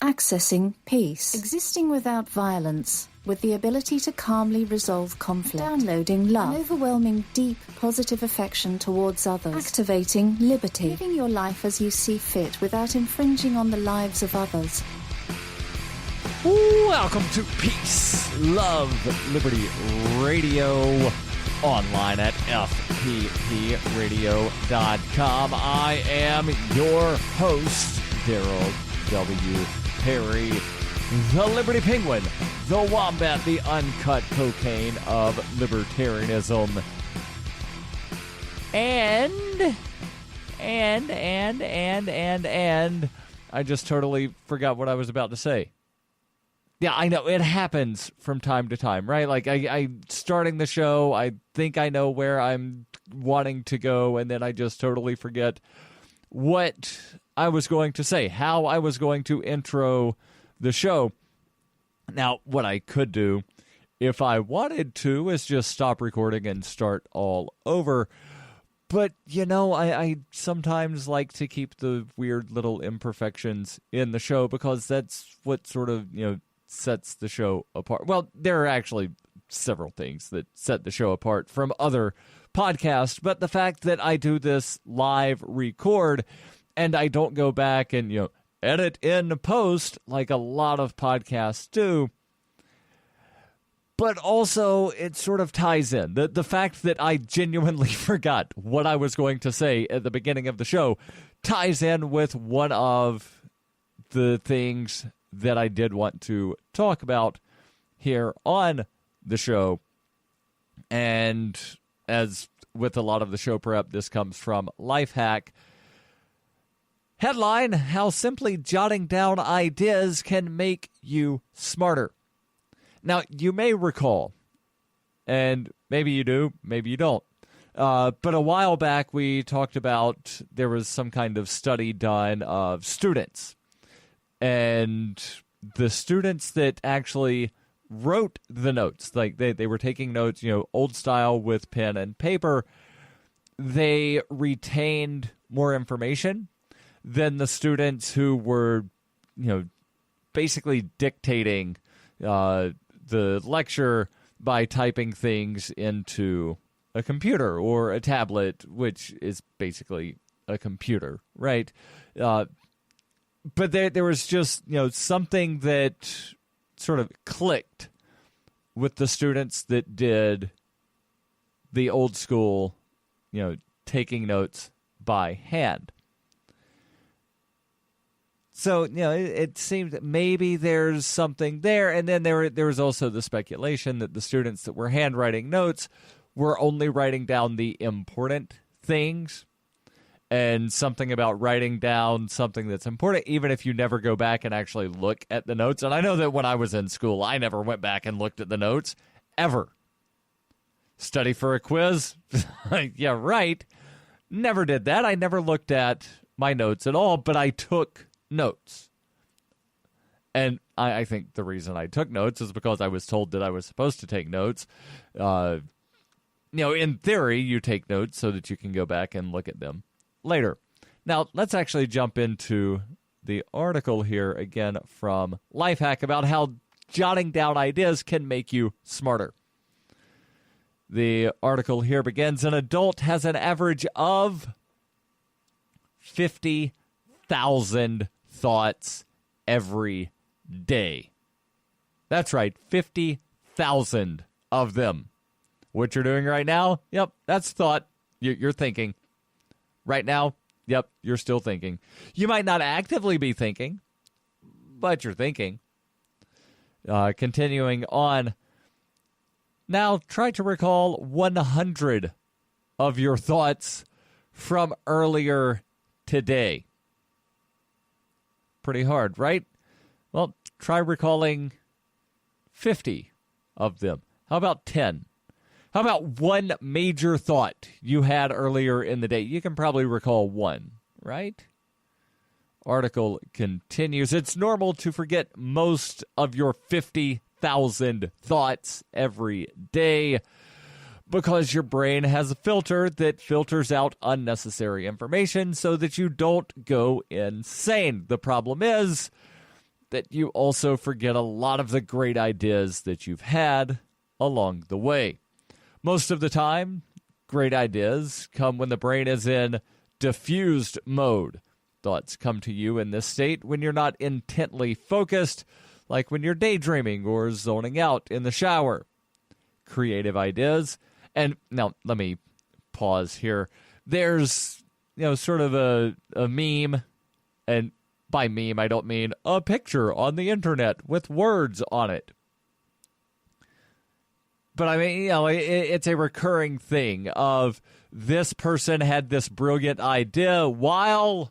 Accessing peace. Existing without violence, with the ability to calmly resolve conflict. Downloading love. An overwhelming, deep, positive affection towards others. Activating liberty. Living your life as you see fit without infringing on the lives of others. Welcome to Peace, Love, Liberty Radio, online at fppradio.com. I am your host, Darryl W. Perry, the Liberty Penguin, the Wombat, the uncut cocaine of libertarianism. And I just totally forgot what I was about to say. Yeah, I know. It happens from time to time, right? Like, I starting the show, I think I know where I'm wanting to go, and then I just totally forget what I was going to say, how I was going to intro the show. Now, what I could do, if I wanted to, is just stop recording and start all over. But, you know, I sometimes like to keep the weird little imperfections in the show because that's what sort of, you know, sets the show apart. Well, there are actually several things that set the show apart from other podcasts, but the fact that I do this live record and I don't go back and, you know, edit in post like a lot of podcasts do, but also it sort of ties in. The fact that I genuinely forgot what I was going to say at the beginning of the show ties in with one of the things that I did want to talk about here on the show. And as with a lot of the show prep, this comes from Lifehack. Headline, how simply jotting down ideas can make you smarter. Now, you may recall, and maybe you do, maybe you don't, but a while back we talked about there was some kind of study done of students. And the students that actually wrote the notes, like they were taking notes, you know, old style with pen and paper, they retained more information than the students who were, you know, basically dictating the lecture by typing things into a computer or a tablet, which is basically a computer, right? But there was just, you know, something that sort of clicked with the students that did the old school, you know, taking notes by hand. So, you know, it seemed that maybe there's something there. And then there was also the speculation that the students that were handwriting notes were only writing down the important things. And something about writing down something that's important, even if you never go back and actually look at the notes. And I know that when I was in school, I never went back and looked at the notes, ever. Study for a quiz? Yeah, right. Never did that. I never looked at my notes at all, but I took notes. And I think the reason I took notes is because I was told that I was supposed to take notes. You know, in theory, you take notes so that you can go back and look at them later. Now, let's actually jump into the article here again from Lifehack about how jotting down ideas can make you smarter. The article here begins, an adult has an average of 50,000 thoughts every day. That's right, 50,000 of them. What you're doing right now? Yep, that's thought. You're thinking. Right now, yep, you're still thinking. You might not actively be thinking, but you're thinking. Continuing on. Now, try to recall 100 of your thoughts from earlier today. Pretty hard, right? Well, try recalling 50 of them. How about 10? How about one major thought you had earlier in the day? You can probably recall one, right? Article continues. It's normal to forget most of your 50,000 thoughts every day because your brain has a filter that filters out unnecessary information so that you don't go insane. The problem is that you also forget a lot of the great ideas that you've had along the way. Most of the time, great ideas come when the brain is in diffused mode. Thoughts come to you in this state when you're not intently focused, like when you're daydreaming or zoning out in the shower. Creative ideas. And now, let me pause here. There's, sort of a meme, and by meme, I don't mean a picture on the internet with words on it. But I mean, it's a recurring thing of this person had this brilliant idea while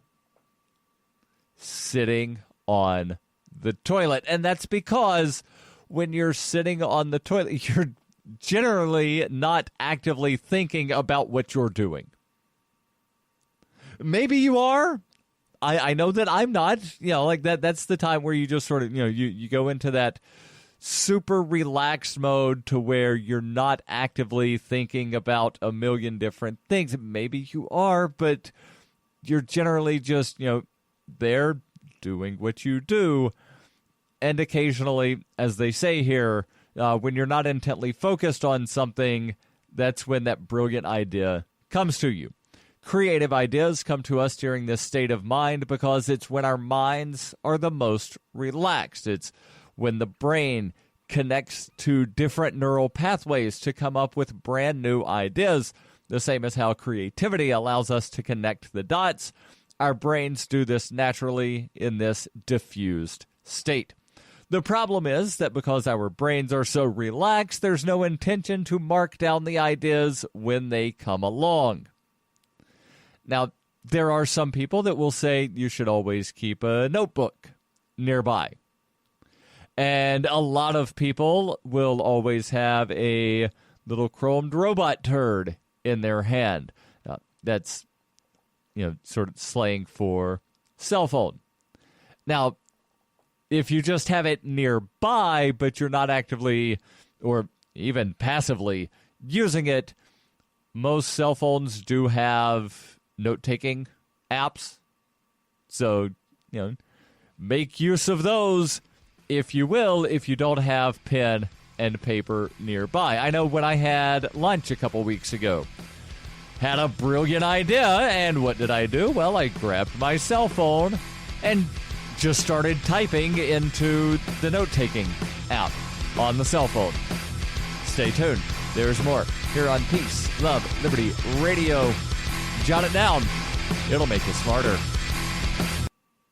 sitting on the toilet. And that's because when you're sitting on the toilet, you're generally not actively thinking about what you're doing. Maybe you are. I know that I'm not. Like that's the time where you just sort of, you go into that super relaxed mode to where you're not actively thinking about a million different things. Maybe you are, but you're generally just, there doing what you do. And occasionally, as they say here, when you're not intently focused on something, that's when that brilliant idea comes to you. Creative ideas come to us during this state of mind because it's when our minds are the most relaxed. It's when the brain connects to different neural pathways to come up with brand new ideas. The same as how creativity allows us to connect the dots. Our brains do this naturally in this diffused state. The problem is that because our brains are so relaxed, there's no intention to mark down the ideas when they come along. Now, there are some people that will say you should always keep a notebook nearby. And a lot of people will always have a little chromed robot turd in their hand. That's, sort of slang for cell phone. Now, if you just have it nearby, but you're not actively or even passively using it, most cell phones do have note-taking apps. So, make use of those, if you will, if you don't have pen and paper nearby. I know when I had lunch a couple weeks ago, had a brilliant idea, and what did I do? Well, I grabbed my cell phone and just started typing into the note-taking app on the cell phone. Stay tuned. There's more here on Peace, Love, Liberty Radio. Jot it down. It'll make you smarter.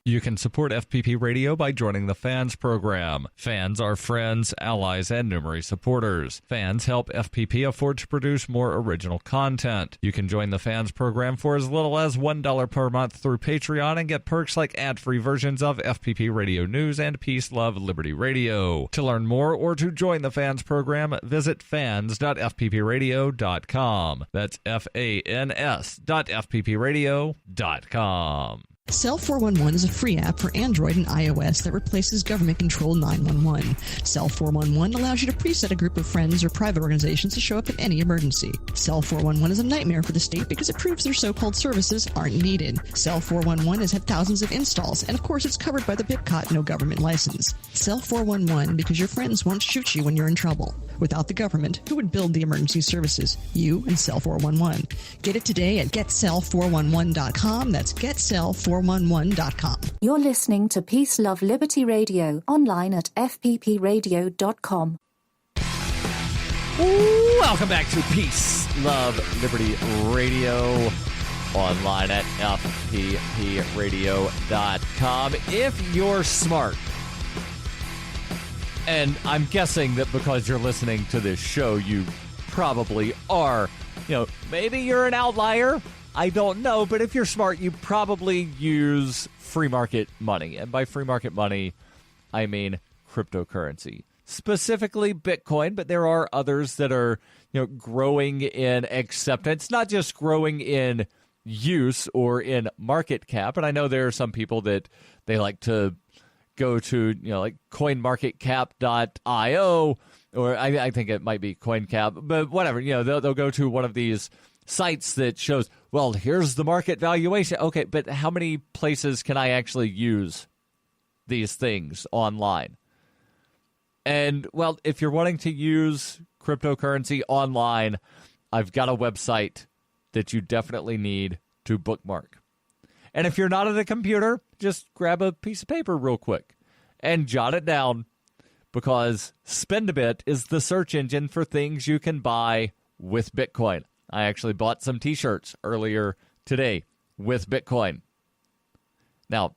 You can support FPP Radio by joining the Fans program. Fans are friends, allies, and numerous supporters. Fans help FPP afford to produce more original content. You can join the Fans program for as little as $1 per month through Patreon and get perks like ad-free versions of FPP Radio News and Peace, Love, Liberty Radio. To learn more or to join the Fans program, visit fans.fppradio.com. That's FANS.fppradio.com. Cell 411 is a free app for Android and iOS that replaces government-controlled 911. Cell 411 allows you to preset a group of friends or private organizations to show up in any emergency. Cell 411 is a nightmare for the state because it proves their so-called services aren't needed. Cell 411 has had thousands of installs, and of course it's covered by the BIPCOT no government license. Cell 411 because your friends won't shoot you when you're in trouble. Without the government, who would build the emergency services? You and Cell 411. Get it today at getcell411.com. That's getcell411.com. You're listening to Peace, Love, Liberty Radio, online at fppradio.com. Welcome back to Peace, Love, Liberty Radio, online at fppradio.com. If you're smart, and I'm guessing that because you're listening to this show, you probably are. Maybe you're an outlier. I don't know. But if you're smart, you probably use free market money. And by free market money, I mean cryptocurrency. Specifically Bitcoin, but there are others that are, growing in acceptance, not just growing in use or in market cap. And I know there are some people that they like to go to, like coinmarketcap.io, or I think it might be CoinCap, but whatever, they'll go to one of these sites that shows, well, here's the market valuation. Okay, but how many places can I actually use these things online. And, well, if you're wanting to use cryptocurrency online, I've got a website that you definitely need to bookmark. And if you're not at a computer, just grab a piece of paper real quick and jot it down, because Spend-A-Bit is the search engine for things you can buy with Bitcoin. I actually bought some t-shirts earlier today with Bitcoin. Now,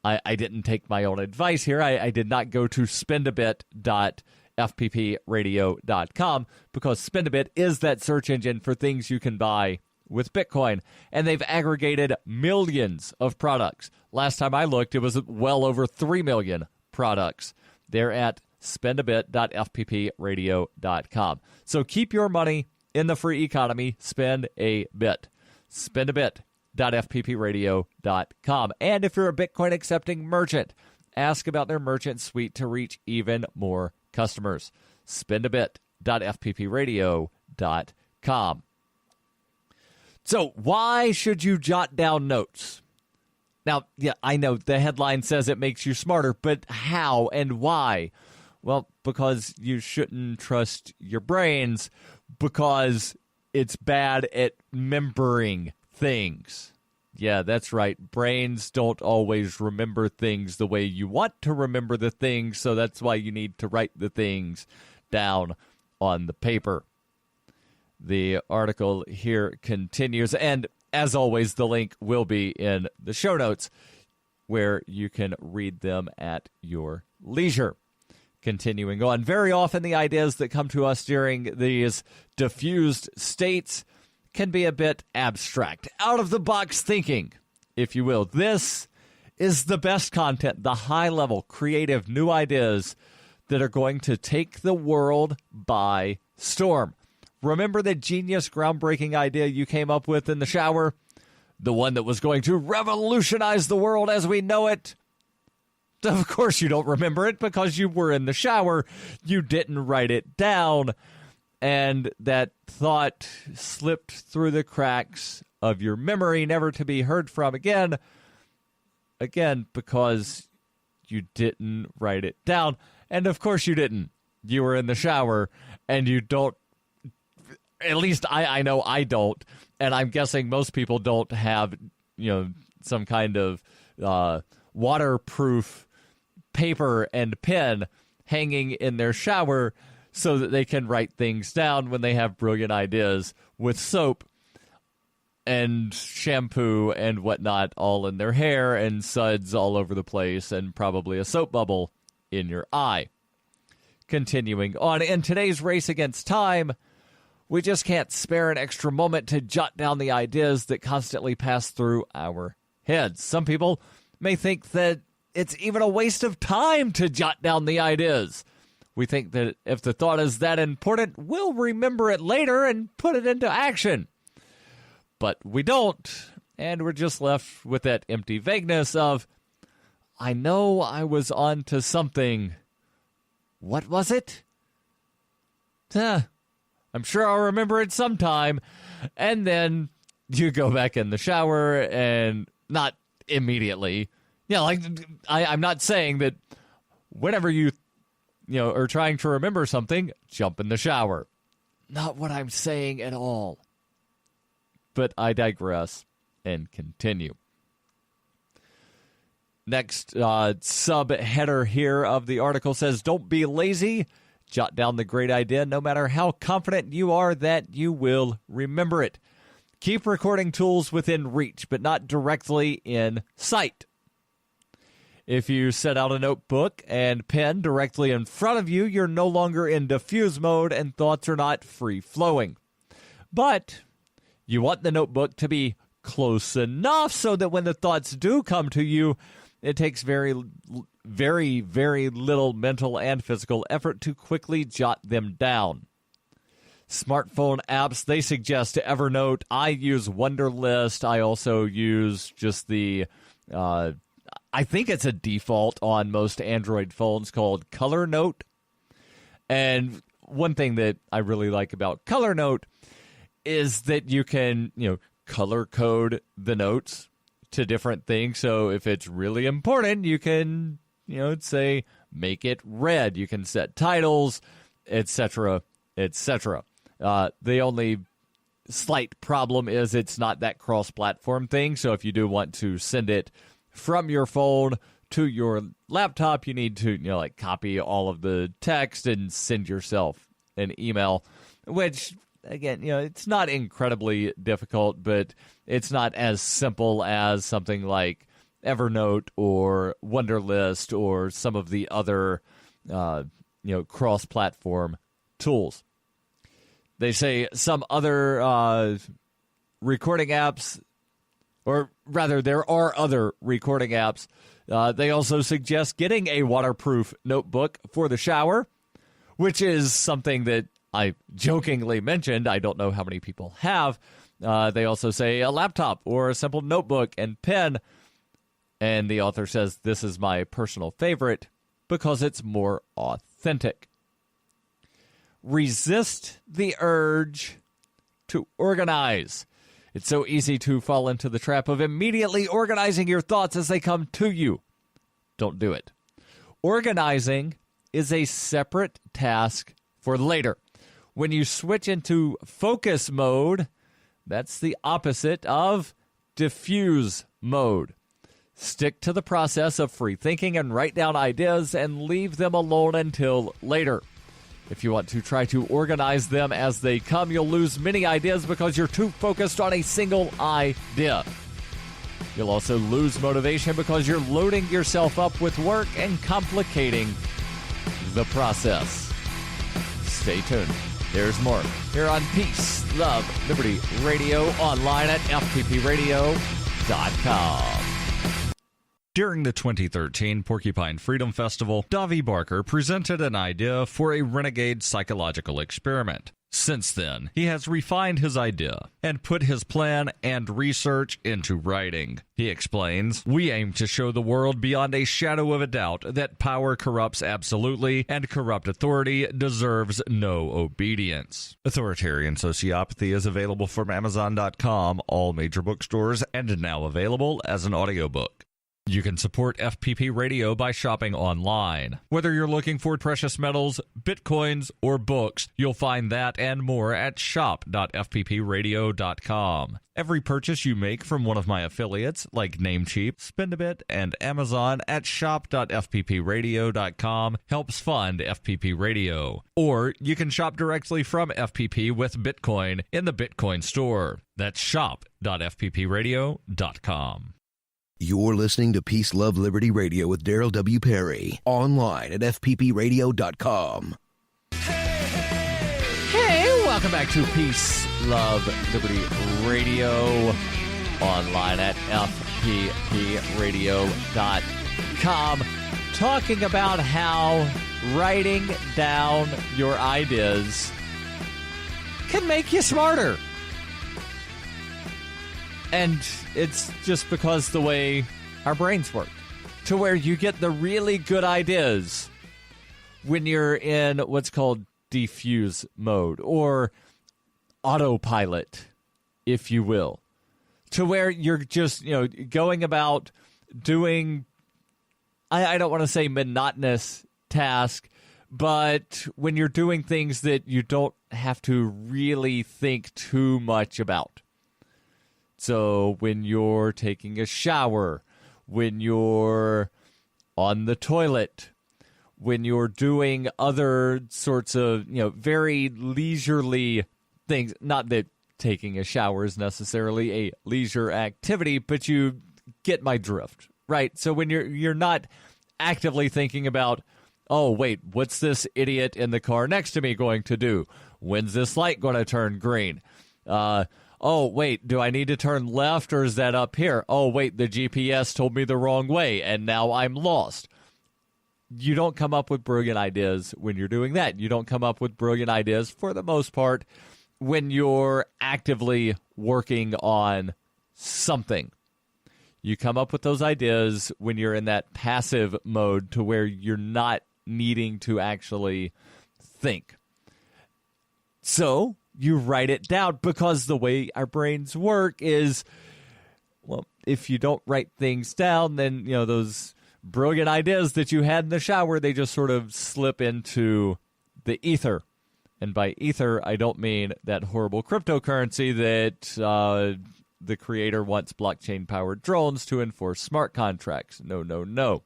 I didn't take my own advice here. I did not go to spendabit.fppradio.com, because Spend-A-Bit is that search engine for things you can buy with Bitcoin, and they've aggregated millions of products. Last time I looked, it was well over 3 million products. They're at spendabit.fppradio.com. So keep your money in the free economy. Spend a bit. Spendabit.fppradio.com. And if you're a Bitcoin accepting merchant, ask about their merchant suite to reach even more customers. Spendabit.fppradio.com. So why should you jot down notes? Now, yeah, I know the headline says it makes you smarter, but how and why? Well, because you shouldn't trust your brains, because it's bad at remembering things. Yeah, that's right. Brains don't always remember things the way you want to remember the things, so that's why you need to write the things down on the paper. The article here continues, and as always, the link will be in the show notes, where you can read them at your leisure. Continuing on, very often the ideas that come to us during these diffused states can be a bit abstract, out-of-the-box thinking, if you will. This is the best content, the high-level, creative, new ideas that are going to take the world by storm. Remember the genius, groundbreaking idea you came up with in the shower? The one that was going to revolutionize the world as we know it? Of course you don't remember it, because you were in the shower. You didn't write it down. And that thought slipped through the cracks of your memory, never to be heard from again. Again, because you didn't write it down. And of course you didn't. You were in the shower, and you don't. At least I know I don't, and I'm guessing most people don't have, some kind of waterproof paper and pen hanging in their shower so that they can write things down when they have brilliant ideas with soap and shampoo and whatnot all in their hair and suds all over the place and probably a soap bubble in your eye. Continuing on, in today's race against time, we just can't spare an extra moment to jot down the ideas that constantly pass through our heads. Some people may think that it's even a waste of time to jot down the ideas. We think that if the thought is that important, we'll remember it later and put it into action. But we don't, and we're just left with that empty vagueness of, I know I was on to something. What was it? I'm sure I'll remember it sometime. And then you go back in the shower, and not immediately. I'm not saying that whenever you are trying to remember something, jump in the shower. Not what I'm saying at all. But I digress and continue. Next sub-header here of the article says, don't be lazy. Jot down the great idea, no matter how confident you are that you will remember it. Keep recording tools within reach, but not directly in sight. If you set out a notebook and pen directly in front of you, you're no longer in diffuse mode and thoughts are not free-flowing. But you want the notebook to be close enough so that when the thoughts do come to you, it takes very, very little mental and physical effort to quickly jot them down. Smartphone apps, they suggest Evernote. I use Wunderlist. I also use just the, I think it's a default on most Android phones called Color Note. And one thing that I really like about Color Note is that you can, color code the notes to different things. So if it's really important, you can, say, make it red. You can set titles, etc., etc. The only slight problem is it's not that cross-platform thing. So if you do want to send it from your phone to your laptop, you need to, copy all of the text and send yourself an email, which, again, it's not incredibly difficult, but it's not as simple as something like Evernote or Wunderlist or some of the other, cross-platform tools. They say some other recording apps, or rather, there are other recording apps. They also suggest getting a waterproof notebook for the shower, which is something that I jokingly mentioned. I don't know how many people have. They also say a laptop or a simple notebook and pen. And the author says, this is my personal favorite because it's more authentic. Resist the urge to organize. It's so easy to fall into the trap of immediately organizing your thoughts as they come to you. Don't do it. Organizing is a separate task for later. When you switch into focus mode, that's the opposite of diffuse mode. Stick to the process of free thinking and write down ideas and leave them alone until later. If you want to try to organize them as they come, you'll lose many ideas because you're too focused on a single idea. You'll also lose motivation because you're loading yourself up with work and complicating the process. Stay tuned. There's more here on Peace, Love, Liberty Radio, online at fppradio.com. During the 2013 Porcupine Freedom Festival, Davi Barker presented an idea for a renegade psychological experiment. Since then, he has refined his idea and put his plan and research into writing. He explains, "We aim to show the world beyond a shadow of a doubt that power corrupts absolutely and corrupt authority deserves no obedience." Authoritarian Sociopathy is available from Amazon.com, all major bookstores, and now available as an audiobook. You can support FPP Radio by shopping online. Whether you're looking for precious metals, bitcoins, or books, you'll find that and more at shop.fppradio.com. Every purchase you make from one of my affiliates, like Namecheap, Spendabit, and Amazon at shop.fppradio.com helps fund FPP Radio. Or you can shop directly from FPP with Bitcoin in the Bitcoin store. That's shop.fppradio.com. You're listening to Peace, Love, Liberty Radio with Darryl W. Perry, online at fppradio.com. Hey, welcome back to Peace, Love, Liberty Radio, online at fppradio.com, talking about how writing down your ideas can make you smarter. And it's just because the way our brains work, to where you get the really good ideas when you're in what's called diffuse mode or autopilot, if you will, to where you're just, going about doing, I don't want to say monotonous task, but when you're doing things that you don't have to really think too much about. So when you're taking a shower, when you're on the toilet, when you're doing other sorts of, very leisurely things, not that taking a shower is necessarily a leisure activity, but you get my drift, right? So when you're not actively thinking about, oh, wait, what's this idiot in the car next to me going to do? When's this light going to turn green? Oh, wait, do I need to turn left or is that up here? Oh, wait, the GPS told me the wrong way and now I'm lost. You don't come up with brilliant ideas when you're doing that. You don't come up with brilliant ideas, for the most part, when you're actively working on something. You come up with those ideas when you're in that passive mode, to where you're not needing to actually think. So you write it down, because the way our brains work is, well, if you don't write things down, then, those brilliant ideas that you had in the shower, they just sort of slip into the ether. And by ether, I don't mean that horrible cryptocurrency that the creator wants blockchain-powered drones to enforce smart contracts. No.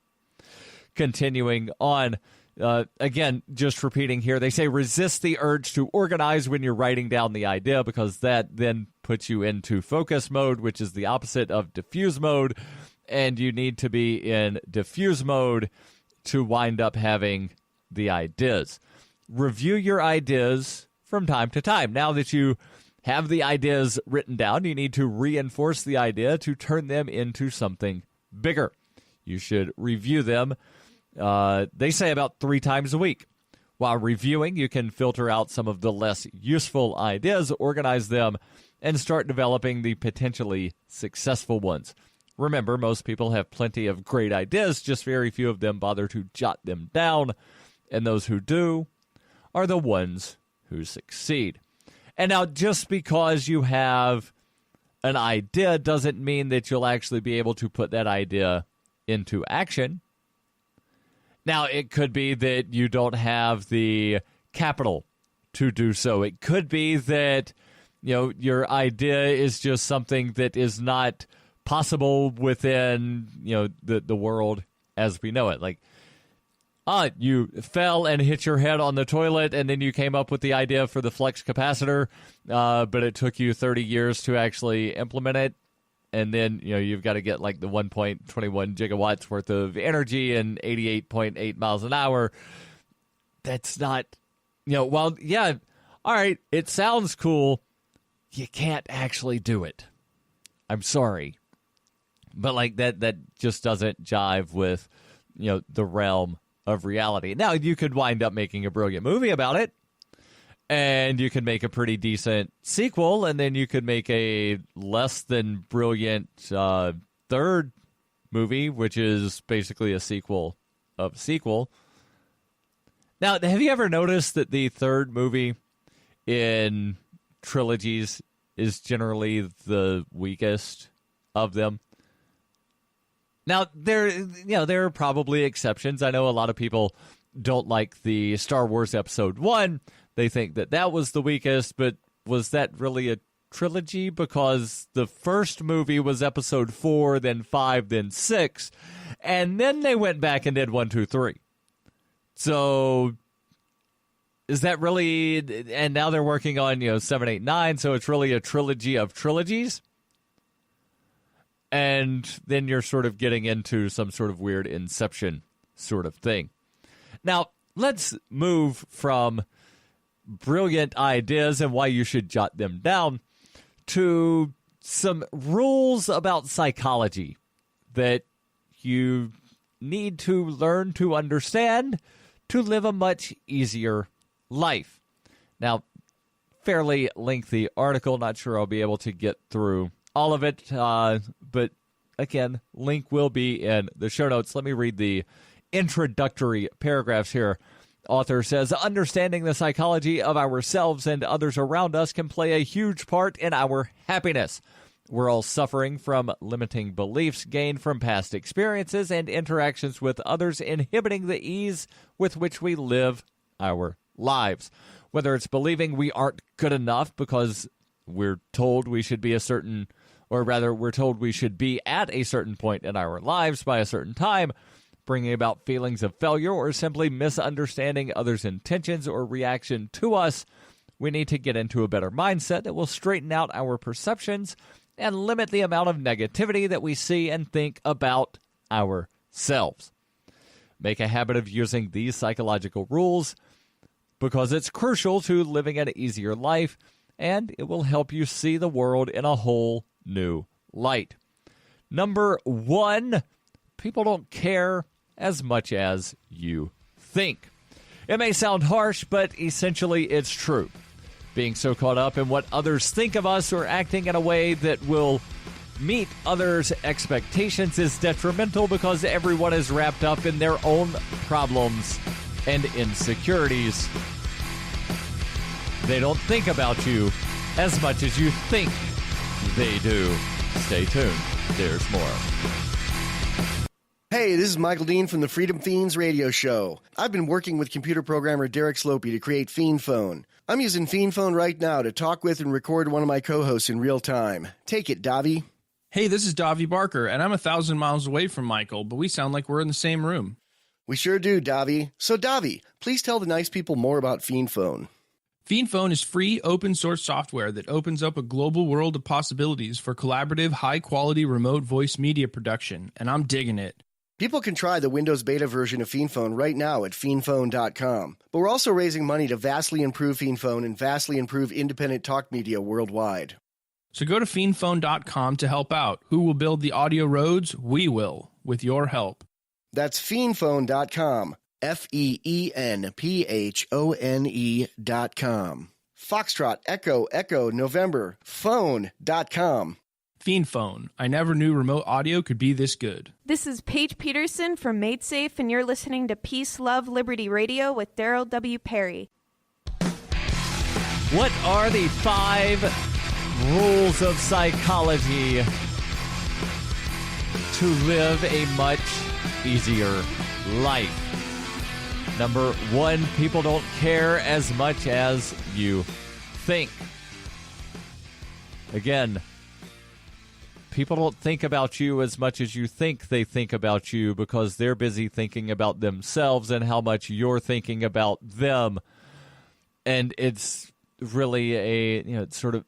Continuing on, again, just repeating here, they say resist the urge to organize when you're writing down the idea, because that then puts you into focus mode, which is the opposite of diffuse mode, and you need to be in diffuse mode to wind up having the ideas. Review your ideas from time to time. Now that you have the ideas written down, you need to reinforce the idea to turn them into something bigger. You should review them, they say, about 3 times a week. While reviewing, you can filter out some of the less useful ideas, organize them, and start developing the potentially successful ones. Remember, most people have plenty of great ideas, just very few of them bother to jot them down, and those who do are the ones who succeed. And now, just because you have an idea doesn't mean that you'll actually be able to put that idea into action. Now, it could be that you don't have the capital to do so. It could be that, your idea is just something that is not possible within, the world as we know it. Like, you fell and hit your head on the toilet, and then you came up with the idea for the flux capacitor, but it took you 30 years to actually implement it. And then, you've got to get like the 1.21 gigawatts worth of energy and 88.8 miles an hour. That's not, all right, it sounds cool. You can't actually do it. I'm sorry. But like that just doesn't jive with, the realm of reality. Now, you could wind up making a brilliant movie about it, and you could make a pretty decent sequel, and then you could make a less than brilliant third movie, which is basically a sequel of a sequel. Now, have you ever noticed that the third movie in trilogies is generally the weakest of them? Now, there are probably exceptions. I know a lot of people don't like the Star Wars Episode 1. They think that was the weakest, but was that really a trilogy? Because the first movie was Episode 4, then 5, then 6, and then they went back and did 1, 2, 3. So, is that really... And now they're working on, 7, 8, 9, so it's really a trilogy of trilogies? And then you're sort of getting into some sort of weird Inception sort of thing. Now, let's move from brilliant ideas and why you should jot them down to some rules about psychology that you need to learn to understand to live a much easier life. Now, fairly lengthy article. Not sure I'll be able to get through all of it, but again, link will be in the show notes. Let me read the introductory paragraphs here. Author says, understanding the psychology of ourselves and others around us can play a huge part in our happiness. We're all suffering from limiting beliefs gained from past experiences and interactions with others, inhibiting the ease with which we live our lives. Whether it's believing we aren't good enough because we're told we should be we're told we should be at a certain point in our lives by a certain time, bringing about feelings of failure, or simply misunderstanding others' intentions or reaction to us, we need to get into a better mindset that will straighten out our perceptions and limit the amount of negativity that we see and think about ourselves. Make a habit of using these psychological rules because it's crucial to living an easier life, and it will help you see the world in a whole new light. Number 1, people don't care as much as you think. It may sound harsh, but essentially it's true. Being so caught up in what others think of us or acting in a way that will meet others' expectations is detrimental because everyone is wrapped up in their own problems and insecurities. They don't think about you as much as you think they do. Stay tuned. There's more. Hey, this is Michael Dean from the Freedom Fiends radio show. I've been working with computer programmer Derek Slopey to create Fiend Phone. I'm using Fiend Phone right now to talk with and record one of my co-hosts in real time. Take it, Davi. Hey, this is Davi Barker, and I'm 1,000 miles away from Michael, but we sound like we're in the same room. We sure do, Davi. So, Davi, please tell the nice people more about Fiend Phone. Fiend Phone is free, open-source software that opens up a global world of possibilities for collaborative, high-quality remote voice media production, and I'm digging it. People can try the Windows beta version of Fiend Phone right now at fiendphone.com. But we're also raising money to vastly improve Fiend Phone and vastly improve independent talk media worldwide. So go to fiendphone.com to help out. Who will build the audio roads? We will, with your help. That's fiendphone.com. FEENPHONE.com. Foxtrot, Echo, November, phone.com. Fiend Phone. I never knew remote audio could be this good. This is Paige Peterson from MaidSafe, and you're listening to Peace, Love, Liberty Radio with Darryl W. Perry. What are the 5 rules of psychology to live a much easier life? Number 1, people don't care as much as you think. Again, people don't think about you as much as you think they think about you because they're busy thinking about themselves and how much you're thinking about them. And it's really a sort of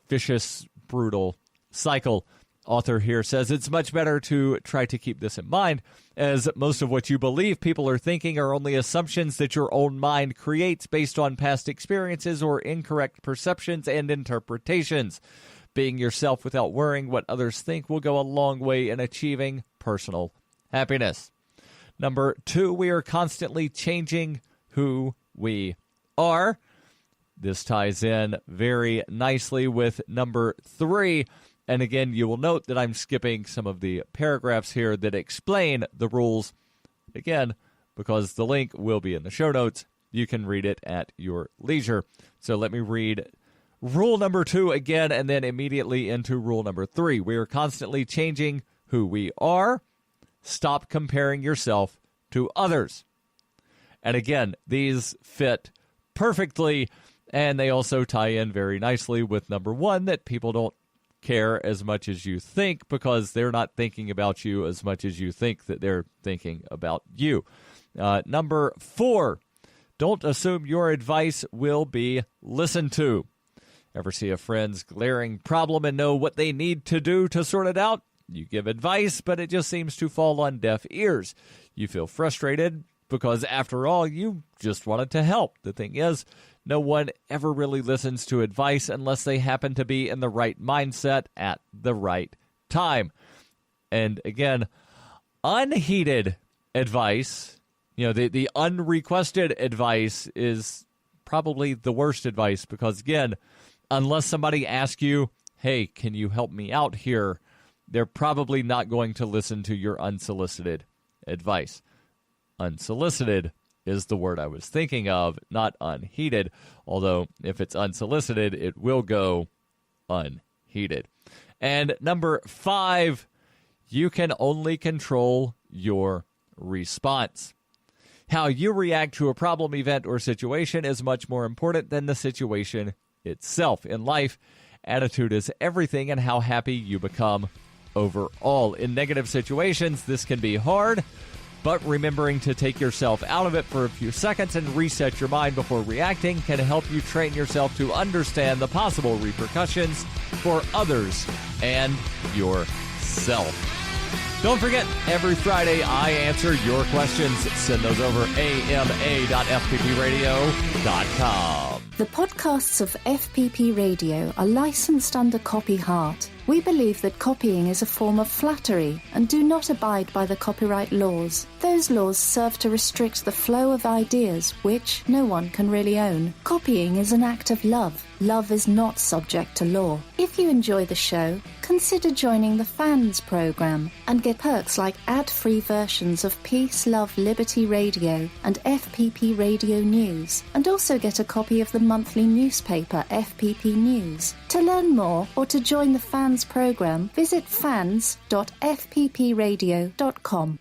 vicious, brutal cycle. Author here says it's much better to try to keep this in mind, as most of what you believe people are thinking are only assumptions that your own mind creates based on past experiences or incorrect perceptions and interpretations. Being yourself without worrying what others think will go a long way in achieving personal happiness. Number 2, we are constantly changing who we are. This ties in very nicely with number 3. And again, you will note that I'm skipping some of the paragraphs here that explain the rules. Again, because the link will be in the show notes, you can read it at your leisure. So let me read rule number 2 again, and then immediately into rule number 3. We are constantly changing who we are. Stop comparing yourself to others. And again, these fit perfectly, and they also tie in very nicely with number 1, that people don't care as much as you think because they're not thinking about you as much as you think that they're thinking about you. Number 4, don't assume your advice will be listened to. Ever see a friend's glaring problem and know what they need to do to sort it out? You give advice, but it just seems to fall on deaf ears. You feel frustrated because, after all, you just wanted to help. The thing is, no one ever really listens to advice unless they happen to be in the right mindset at the right time. And again, unheeded advice, the unrequested advice is probably the worst advice because, again, unless somebody asks you, hey, can you help me out here, they're probably not going to listen to your unsolicited advice. Unsolicited is the word I was thinking of, not unheeded, although if it's unsolicited, it will go unheeded. And number 5, you can only control your response. How you react to a problem, event, or situation is much more important than the situation itself. In life, attitude is everything, and how happy you become overall. In negative situations, this can be hard, but remembering to take yourself out of it for a few seconds and reset your mind before reacting can help you train yourself to understand the possible repercussions for others and yourself. Don't forget, every Friday I answer your questions. Send those over ama.fppradio.com. The podcasts of FPP Radio are licensed under Copy Heart. We believe that copying is a form of flattery and do not abide by the copyright laws. Those laws serve to restrict the flow of ideas which no one can really own. Copying is an act of love. Love is not subject to law. If you enjoy the show, consider joining the Fans program and get perks like ad-free versions of Peace, Love, Liberty Radio and FPP Radio News, and also get a copy of the monthly newspaper FPP News. To learn more or to join the Fans Fans program, visit fans.fppradio.com.